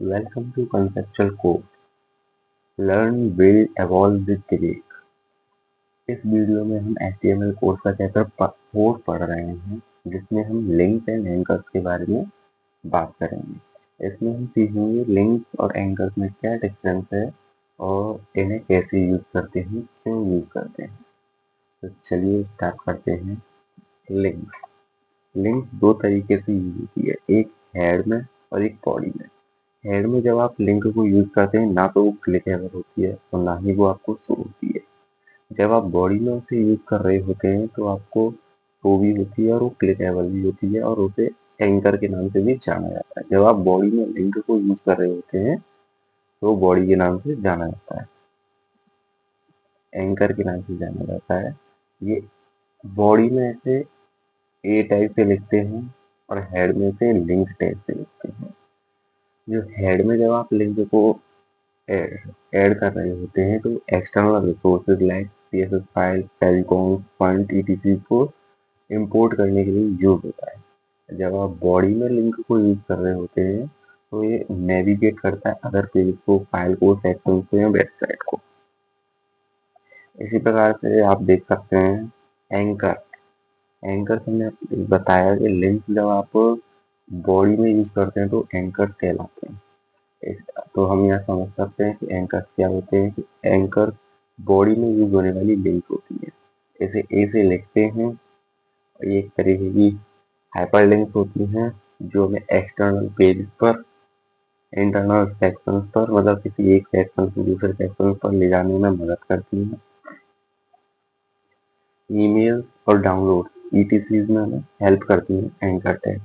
Welcome to Conceptual Code. Learn, build, evolve with Greg. इस video में हम HTML code का चैप्टर 4 पढ़ रहे हैं, जिसमें हम लिंक्स एंड एंकर्स के बारे में बात करेंगे। इसमें हम सीखेंगे लिंक्स और एंकर्स में क्या डिफरेंस है और इन्हें कैसे यूज करते हैं, क्यों यूज करते हैं। तो चलिए स्टार्ट करते हैं। लिंक्स लिंक्स दो तरीके से यूज होती है, एक हेड में और एक बॉडी में। हेड में जब आप लिंक को यूज करते हैं, ना तो वो क्लिकेबल होती है और ना ही वो आपको शो होती है। जब आप बॉडी में उसे यूज कर रहे होते हैं तो आपको शो भी होती है और वो क्लिकेबल भी होती है और उसे एंकर के नाम से भी जाना जाता है। जब आप बॉडी में लिंक को यूज कर रहे होते हैं तो बॉडी के नाम से जाना जाता है, एंकर के नाम से जाना जाता है। ये बॉडी में ऐसे ए टाइप से लिखते हैं और हेड में से लिंक टाइप से लिखते हैं। जो हेड में जब आप लिंक को ऐड कर रहे होते हैं तो external resources like CSS file, telecom, fund, etc को इंपोर्ट करने के लिए यूज होता है। जब आप बॉडी में लिंक को यूज कर रहे होते हैं तो ये नेविगेट करता है अदर पेज को, फाइल को, सेक्शन को या वेबसाइट को। इसी प्रकार से आप देख सकते हैं एंकर। एंकर हमने बताया कि लिंक जब आप बॉडी में यूज करते हैं तो एंकर कहलाते हैं। तो हम यहाँ समझ सकते हैं कि एंकर क्या होते हैं। कि एंकर बॉडी में यूज होने वाली लिंक होती है। इसे ए से लिखते हैं। ये एक तरीके की हाइपर लिंक्स होती हैं जो हमें एक्सटर्नल पेज पर, इंटरनल सेक्शन पर, मतलब किसी एक सेक्शन से दूसरे सेक्शन पर ले जाने में मदद करती हैं। ईमेल और डाउनलोड ETC में हमें हेल्प करती हैं एंकर टैग।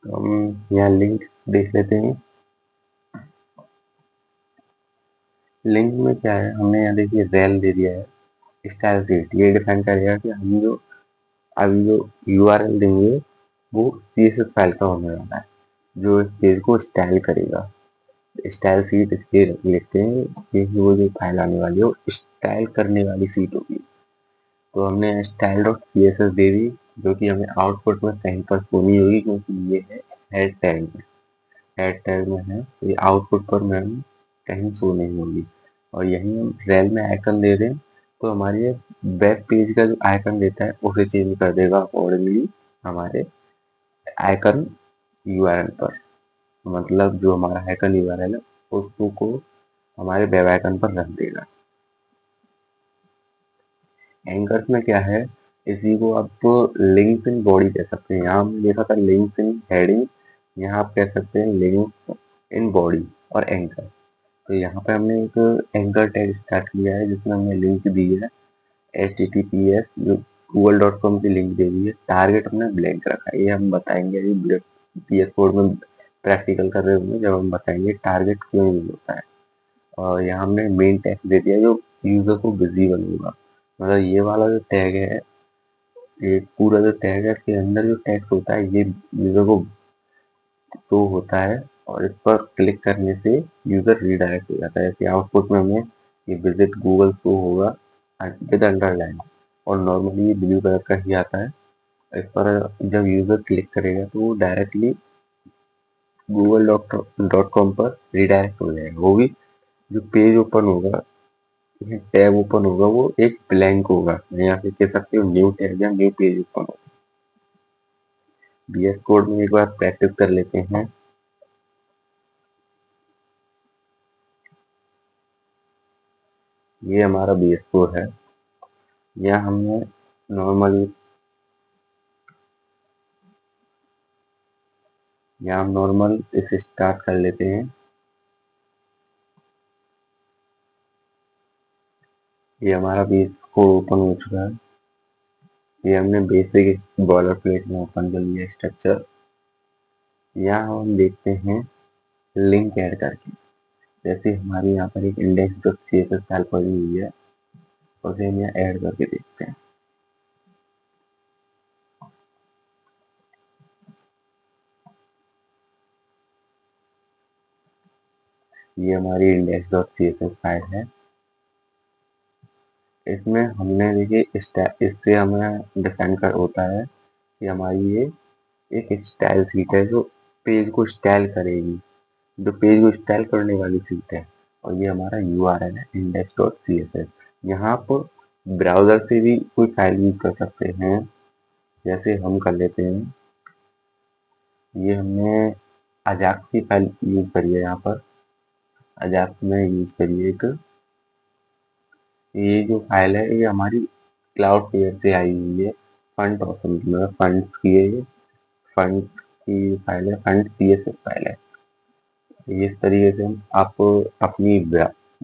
तो हम यहाँ लिंक देख लेते हैं। लिंक में क्या है, हमने यहाँ देखिए रेल दे दिया है, स्टाइल शीट। ये डिफाइन करेगा कि हम जो अभी जो URL देंगे वो CSS फाइल का होने वाला है, जो इस पेज को स्टाइल करेगा। स्टाइल शीट इसलिए लिखते हैं क्योंकि वो जो फाइल आने वाली है वो स्टाइल करने वाली शीट होगी। तो हमने style.css दे दी, जो कि हमें आउटपुट में कहीं पर होनी होगी, क्योंकि ये है हेड टैग में। हेड टैग में है तो ये आउटपुट पर मैम कहीं शो नहीं होगी। और यही हम रेल में आइकन दे दें तो हमारे वेब पेज का जो आइकन देता है उसे चेंज कर देगा अकॉर्डिंगली हमारे आइकन URL पर। मतलब जो हमारा आइकन URL है उसको हमारे वेब आइकन पर रख देगा। एंकर्स में क्या है, इसी को आप लिंक्स इन बॉडी कह सकते हैं। यहाँ हमने देखा था लिंक्स इन हेडिंग, यहाँ आप कह सकते हैं लिंक्स इन बॉडी और एंकर। तो यहाँ पे हमने एक एंकर टैग स्टार्ट किया है जिसमें हमने लिंक दी है HTTPS, जो google.com की लिंक दे दी है। टारगेट हमने ब्लैंक रखा है, ये हम बताएंगे अभी PS कोड में प्रैक्टिकल कर रहे होंगे जब हम बताएंगे टारगेट क्यों यूज होता है। और यहाँ हमने मेन टैग दे दिया जो यूजर को विजिबल होगा। मतलब ये वाला जो टैग है, ये पूरा जो टैग है इसके अंदर जो टेक्स्ट होता है ये यूजर को शो होता है और इस पर क्लिक करने से यूजर रीडायरेक्ट हो जाता है। जैसे आउटपुट में हमें ये विजिट गूगल शो होगा विद अंडरलाइन, और नॉर्मली ये ब्लू कलर का ही आता है। इस पर जब यूजर क्लिक करेगा तो वो डायरेक्टली google.com पर रीडायरेक्ट हो जाएगा। वो भी जो पेज ओपन होगा, टैब ओपन होगा, वो एक ब्लैंक होगा। यहाँ से कह सकते हो न्यू टैब या न्यू पेज ओपन होगा। VS कोड में एक बार प्रैक्टिस कर लेते हैं। ये हमारा VS कोड है। यहाँ हमने नॉर्मली यहाँ हम नॉर्मल इसे स्टार्ट कर लेते हैं। ये हमारा VS कोड ओपन हो चुका है। ये हमने बेसिक बॉलर प्लेट में ओपन कर लिया स्ट्रक्चर। यहाँ हम देखते हैं लिंक ऐड करके। जैसे हमारी यहाँ पर एक index.css फाइल पड़ी हुई है, उसे हम यहाँ ऐड करके देखते हैं। ये हमारी index.css फाइल है। इसमें हमने देखिए इससे हमें डिफाइन कर होता है कि हमारी ये एक स्टाइल शीट है जो पेज को स्टाइल करेगी, जो पेज को स्टाइल करने वाली शीट है। और ये हमारा यूआरएल है index.css। यहाँ पर ब्राउज़र से भी कोई फाइल यूज़ कर सकते हैं, जैसे हम कर लेते हैं। ये हमने अजाक्स की फाइल यूज़ करी है। यहाँ पर अजाक्स में यूज़ करी है एक, ये जो फाइल है ये हमारी क्लाउडफ्लेयर से आई हुई है। फंट और फंड्स की है ये, फंड की फाइल है, फंड CSS फाइल है। इस तरीके से हम आप अपनी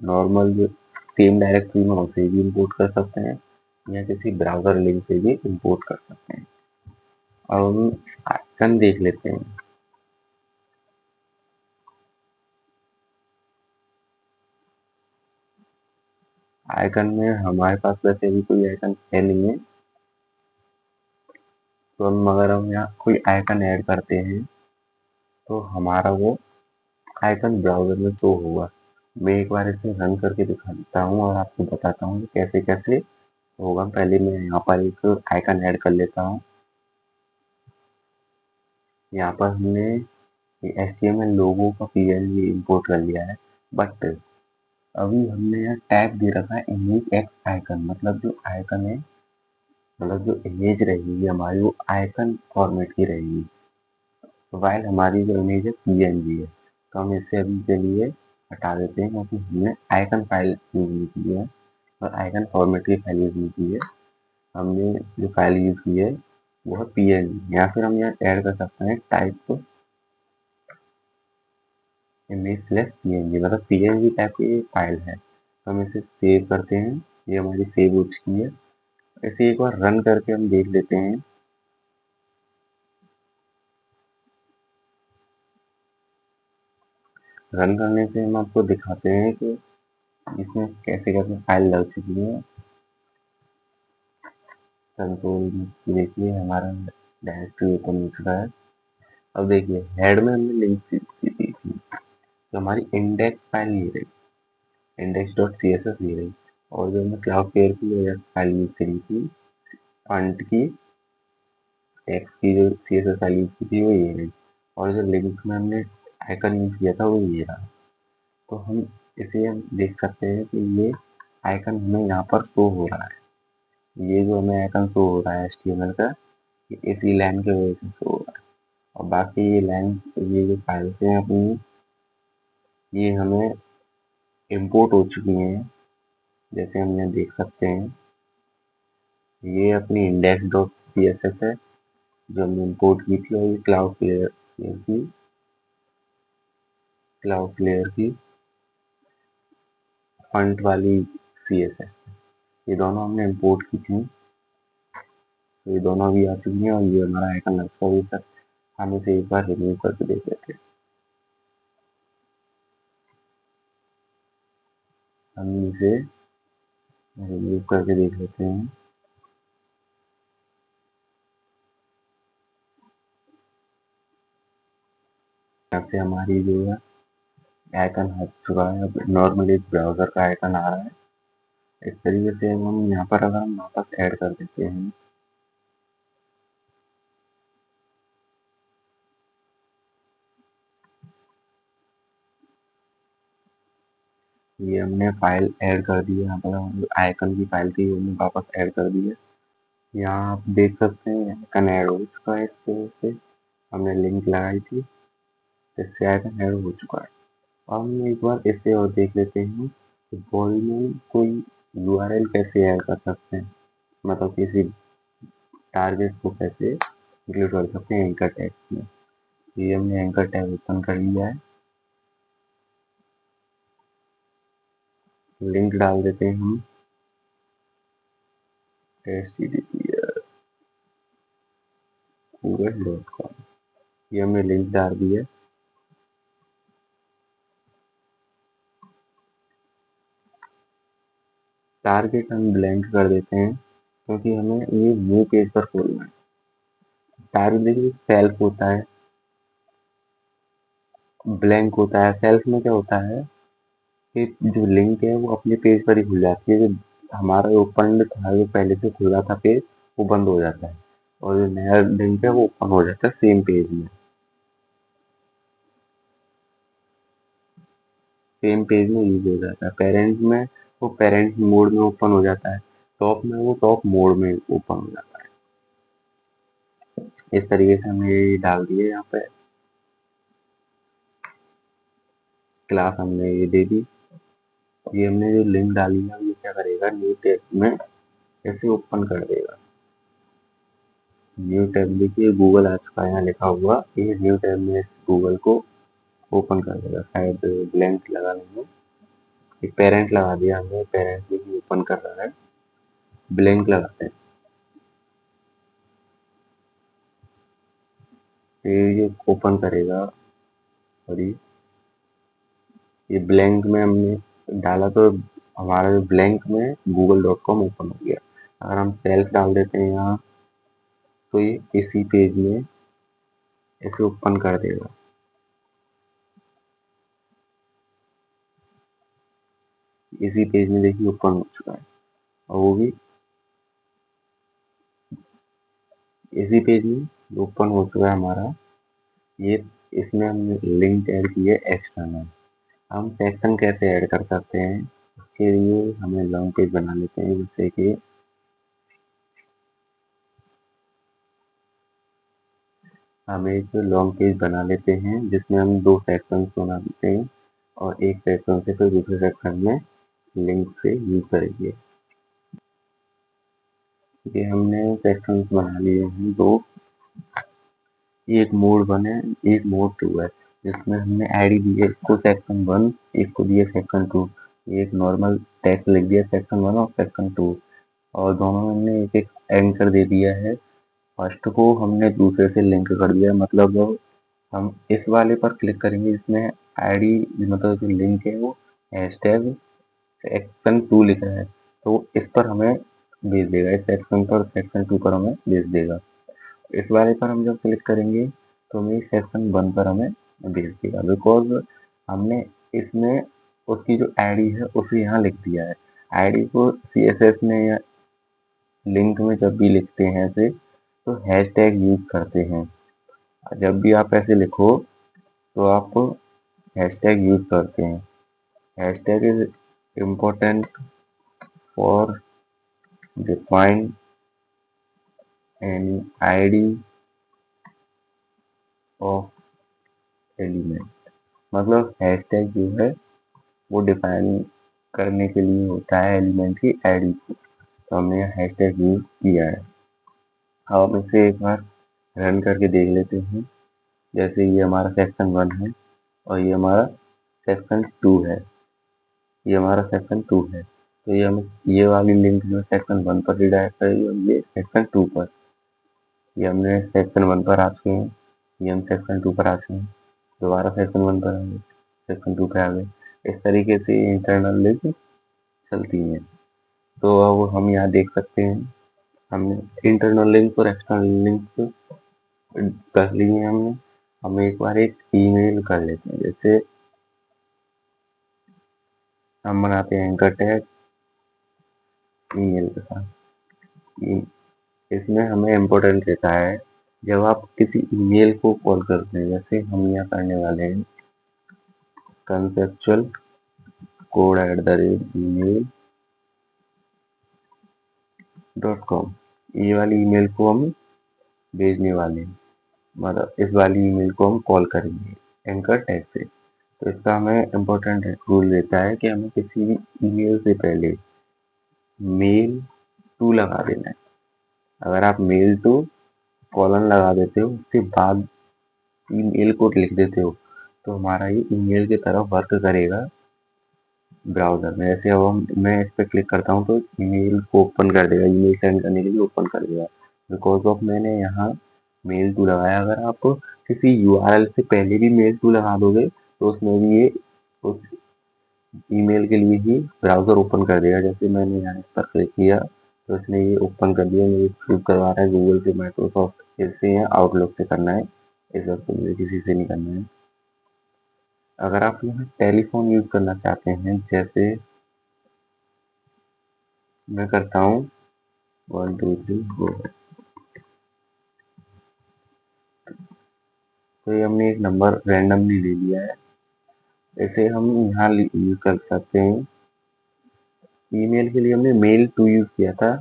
नॉर्मल सेम डायरेक्टरी में उसे भी इंपोर्ट कर सकते हैं, या किसी ब्राउज़र लिंक से भी इंपोर्ट कर सकते हैं। और हम आइकन देख लेते हैं। आइकन में हमारे पास वैसे भी कोई आइकन है नहीं है, तो हम यहाँ कोई आइकन ऐड करते हैं तो हमारा वो आइकन ब्राउज़र में शो होगा। मैं एक बार इसे रन करके दिखाता हूँ और आपको बताता हूँ कि कैसे कैसे होगा। पहले मैं यहाँ पर एक आइकन ऐड कर लेता हूँ। यहाँ पर हमने HTML लोगो का PNG इंपोर्ट कर लिया है, बट अभी हमने यहाँ टैग दे रखा है इमेज एक्स आइकन, मतलब जो आइकन है, मतलब जो इमेज रहेगी हमारी वो आइकन फॉर्मेट की रहेगी, वाइल हमारी जो इमेज है PNG है। तो हम इसे अभी के लिए हटा देते हैं, क्योंकि हमने आइकन फाइल यूज नहीं की है और आइकन फॉर्मेट की फाइल यूज नहीं की है। हमने जो फाइल यूज की है वो है PNG, या फिर हम यहाँ ऐड कर सकते हैं टाइप इमेज प्लस PNG, मतलब PNG टाइप की फाइल है। तो हम इसे सेव करते हैं, ये हमारी सेव हो चुकी है। इसे एक बार रन करके हम देख लेते हैं। रन करने से हम आपको दिखाते हैं कि इसमें कैसे कैसे फाइल लग चुकी है। कंट्रोल देखिए हमारा डायरेक्टरी ओपन हो चुका है। अब देखिए हेड में हमने लिंक दी थी, तो हमारी इंडेक्स फाइल ये रही, index.css ये रही। और जो हमने क्लाउड पेयर की फाइल यूज करी थी, फंट की टेक्स्ट की जो CSS फाइल यूज की थी वो ये रही। और जो लिंक में हमने आइकन यूज किया था वो ये रहा। तो हम इसे हम देख सकते हैं कि ये आइकन हमें यहाँ पर शो हो रहा है। ये जो हमें आइकन शो हो रहा है HTML का, ये इसी लाइन की वजह से शो हो रहा है। और बाकी ये लाइन, ये जो फाइल्स हैं अपनी, ये हमें इम्पोर्ट हो चुकी हैं, जैसे हम यहाँ देख सकते हैं। ये अपनी index.css है जो हमने इम्पोर्ट की थी, और ये क्लाउड प्लेयर की फंट वाली CSS, ये दोनों हमने इम्पोर्ट की थी। तो ये दोनों भी आ चुकी हैं और ये हमारा आइकन लगता है सर। हम इसे एक बार रिमूव करके देख लेते हैं। हम इसे रिमूव करके देख लेते हैं। यहाँ से हमारी जो है आइकन हट चुका है। अब नॉर्मली एक ब्राउजर का आइकन आ रहा है। इस तरीके से हम यहाँ पर अगर हम वापस ऐड कर देते हैं, ये हमने फाइल ऐड कर दी है। यहाँ पर आइकन की फाइल थी वो हमने वापस ऐड कर दी है। यहाँ आप देख सकते हैं आइकन ऐड हो चुका है। इस तरह से हमने लिंक लगाई थी, इससे आइकन ऐड हो चुका है। अब हम एक बार इसे और देख लेते हैं कि बॉडी में कोई URL कैसे ऐड कर सकते हैं, मतलब किसी टारगेट को कैसे इंक्लूड कर सकते हैं एंकर टैग में। ये हमने एंकर टैग ओपन कर लिया है। लिंक डाल देते हैं हम https://google.com, ये हमने लिंक डाल दी है। टारगेट हम ब्लैंक कर देते हैं, क्योंकि हमें ये न्यू पेज पर खोलना है। टारगेट देखिए सेल्फ होता है, ब्लैंक होता है। सेल्फ में क्या होता है कि जो लिंक है वो अपने पेज पर ही खुल जाती है, जो हमारा ओपन था, जो पहले से खुला था पेज, वो बंद हो जाता है। और जो नया लिंक है वो ओपन हो जाता है सेम पेज में। सेम पेज में यूज हो जाता है। पेरेंट में वो पेरेंट मोड में ओपन हो जाता है, टॉप में वो टॉप मोड में ओपन हो जाता है। इस तरीके से हमने ये डाल दिए यहाँ पे, क्लास हमने ये दे दी। ये हमने जो लिंक डाली है ये क्या करेगा, न्यू टैब में ऐसे ओपन कर देगा। न्यू टैब देखिए गूगल आ चुका है यहाँ लिखा हुआ, ये न्यू टैब में गूगल को ओपन कर देगा। शायद ब्लैंक लगा लेंगे, एक पेरेंट लगा दिया हमने, पेरेंट भी ओपन कर रहा है, ब्लैंक लगाते हैं। ये ओपन करेगा, और ये ब्लैंक में हमने डाला तो हमारा जो ब्लैंक में google.com ओपन हो गया। अगर हम सेल्फ डाल देते हैं यहाँ तो ये इसी पेज में ऐसे ओपन कर देगा। इसी पेज में देखिए ओपन हो चुका है, और वो भी इसी पेज में ओपन हो चुका है हमारा। ये इसमें हमने लिंक ऐड की है एक्सटर्नल। हम सेक्शन कैसे ऐड कर सकते हैं, उसके लिए हमें लॉन्ग पेज बना लेते हैं। जैसे कि हम एक लॉन्ग पेज बना लेते हैं जिसमें हम 2 सेक्शंस बना देते हैं, और एक सेक्शन से फिर दूसरे सेक्शन में लिंक से यूज करेंगे। ये हमने सेक्शंस बना लिए हैं 2, एक मोड 1 है, एक मोड 2 है, जिसमें हमने आईडी दी है, इसको सेक्शन 1, एक को दिया सेक्शन 2। एक नॉर्मल टेक्स्ट लिख दिया सेक्शन 1 और सेक्शन 2, और दोनों में हमने एक एक एंकर दे दिया है। फर्स्ट को हमने दूसरे से लिंक कर दिया, मतलब जब हम इस वाले पर क्लिक करेंगे जिसमें आईडी मतलब जो लिंक है वो हैशटैग सेक्शन 2 लिखा है, तो इस पर हमें भेज देगा, इस सेक्शन पर सेक्शन 2 पर हमें भेज देगा। इस वाले पर हम जब क्लिक करेंगे तो हमें सेक्शन 1 पर हमें भेज देगा, बिकॉज हमने इसमें उसकी जो आईडी है उसे यहाँ लिख दिया है। आईडी को सीएसएस में या लिंक में जब भी लिखते हैं ऐसे, तो हैशटैग यूज करते हैं। जब भी आप ऐसे लिखो तो आप हैशटैग यूज करते हैं। Hashtag is important for define an ID of element. मतलब हैशटैग जो है वो डिफाइन करने के लिए होता है एलिमेंट की आईडी को, तो हमने यहाँ हैशटैग यूज किया है। अब हम इसे एक बार रन करके देख लेते हैं। जैसे ये हमारा सेक्शन 1 है और ये हमारा सेक्शन 2 है, ये हमारा सेक्शन 2 है, तो ये हमें ये वाली लिंक जो सेक्शन 1 पर रिडायरेक्ट करेगी और ये सेक्शन 2 पर। ये हमने सेक्शन 1 पर आ चुके हैं, ये हम सेक्शन 2 पर आ चुके हैं, दोबारा सेक्शन 1 पर आ गए, सेक्शन 2 पे आ गए। इस तरीके से इंटरनल लिंक चलती हैं। तो अब हम यहाँ देख सकते हैं हमने इंटरनल लिंक और एक्सटर्नल लिंक कर लिए हैं हमने। हम एक बार एक ईमेल कर लेते हैं। जैसे हम बनाते हैं एंकर टैग ईमेल के साथ। इसमें हमें इम्पोर्टेंट रहता है जब आप किसी ईमेल को कॉल करते हैं, जैसे हम यहाँ करने वाले हैं conceptual code at the rate email .com, ये वाली ईमेल को हम भेजने वाले हैं, मतलब इस वाली ईमेल को हम कॉल करेंगे एंकर टैग से। तो इसका हमें इम्पोर्टेंट रूल रहता है कि हमें किसी भी ईमेल से पहले मेल टू लगा देना है। अगर आप मेल टू कॉलन लगा देते हो उसके बाद ईमेल कोड लिख देते हो तो हमारा ये ईमेल की तरह वर्क करेगा ब्राउजर में। जैसे अब मैं इस पर क्लिक करता हूँ तो ईमेल को ओपन कर देगा, ईमेल सेंड करने के लिए ओपन कर देगा, बिकॉज ऑफ मैंने यहाँ मेल टू लगाया। अगर आप किसी यूआरएल से पहले भी मेल टू लगा दोगे तो उसमें भी ये उस ईमेल के लिए ही ब्राउजर ओपन कर देगा। जैसे मैंने यहाँ इस पर क्लिक किया तो इसने ये ओपन कर दिया, मुझे प्रूव करवा रहा है गूगल से, माइक्रोसॉफ्ट से या आउटलुक से करना है, इस वक्त मुझे किसी से नहीं करना है। अगर आप यहाँ टेलीफोन यूज करना चाहते हैं, जैसे मैं करता हूँ 1 2 3 गो, तो ये हमने एक नंबर रैंडमली ले लिया है। इसे हम यहाँ यूज कर सकते हैं। ईमेल के लिए हमने मेल टू यूज किया था।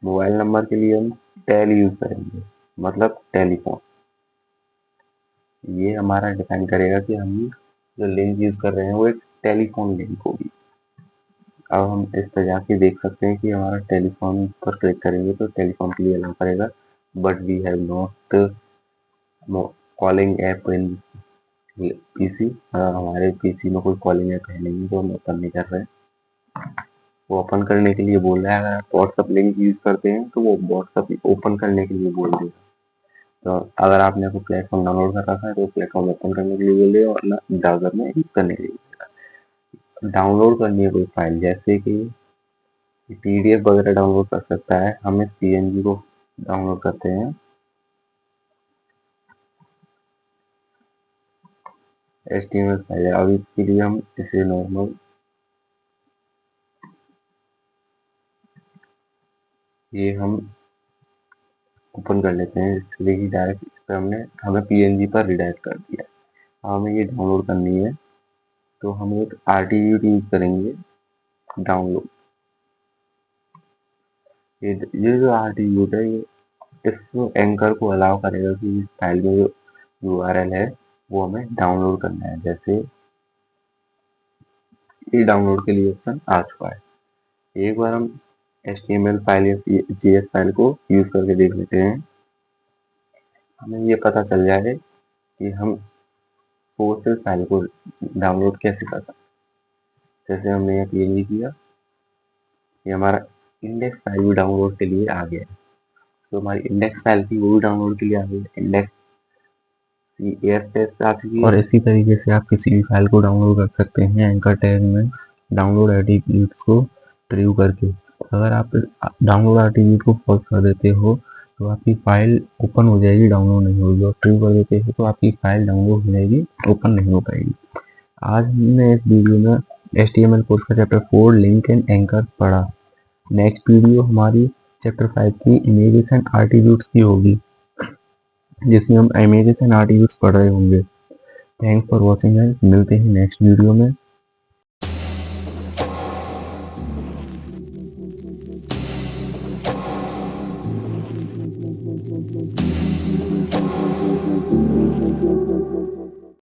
मोबाइल नंबर के लिए हम टेल यूज करेंगे, मतलब टेलीफोन। ये हमारा डिपेंड करेगा कि हम जो लिंक यूज कर रहे हैं वो एक टेलीफोन लिंक होगी। अब हम इस पर जाके देख सकते हैं कि हमारा टेलीफोन पर क्लिक करेंगे तो टेलीफोन के लिए अलाउ करेगा, but we have not calling app in PC. हमारे पीसी में कोई कॉलिंग ऐप है नहीं तो हम ओपन नहीं कर रहे हैं। वो ओपन करने के लिए बोल रहा है। अगर आप व्हाट्सअप लिंक यूज करते हैं तो वो व्हाट्सअप ओपन करने के लिए बोल देगा। तो अगर आपने कोई प्लेटफॉर्म डाउनलोड कर रखा है तो प्लेटफॉर्म ओपन करने के लिए बोल देगा, वरना ब्राउजर में यूज करने के लिए। डाउनलोड करनी है कोई फाइल, जैसे कि पीडीएफ वगैरह डाउनलोड कर सकता है। हम इस पीएनजी को डाउनलोड करते हैं, एचटीएमएल फाइल है। अब इसके लिए हम इसे नॉर्मल ये हम ओपन कर लेते हैं। इसलिए कि डायरेक्ट इस पर हमें पीएनजी पर रिडायरेक्ट कर दिया। हमें ये डाउनलोड करनी है तो हम एक आरटीयू यूज करेंगे, डाउनलोड। ये जो आरटीयू है ये इस एंकर को अलाउ करेगा कि इस फाइल में जो यूआरएल है वो हमें डाउनलोड करना है। जैसे ये डाउनलोड के लिए ऑप्शन आ चुका है। एक बार हम HTML फाइल या JS फाइल को यूज करके देख लेते हैं। हमें ये पता चल जाए कि हम सोर्सेस फाइल को डाउनलोड कैसे कर सकते हैं। जैसे हमने यहाँ PNG किया, ये हमारा इंडेक्स फाइल भी डाउनलोड के लिए आ गया है। तो हमारी इंडेक्स फाइल की वो भी डाउनलोड के लिए आ गई है। इंडेक्स आ चुकी है। और इसी तरीके से आप किसी भी फाइल को डाउनलोड कर सकते हैं एंकर टैग में डाउनलोड एट्रीब्यूट्स को ट्रू करके। अगर आप डाउनलोड एट्रीब्यूट को फॉल्स कर देते हो तो आपकी फाइल ओपन हो जाएगी, डाउनलोड नहीं होगी। और ट्रू कर देते हो तो आपकी फाइल डाउनलोड हो जाएगी, ओपन नहीं हो पाएगी। आज हमने इस वीडियो में HTML कोर्स का चैप्टर 4 लिंक एंड एंकर पढ़ा। नेक्स्ट वीडियो हमारी चैप्टर 5 की इमेजेस एंड एट्रीब्यूट्स की होगी, जिसमें हम इमेजेस एंड एट्रीब्यूट्स पढ़ रहे होंगे। Thanks for watching. मिलते हैं नेक्स्ट वीडियो में।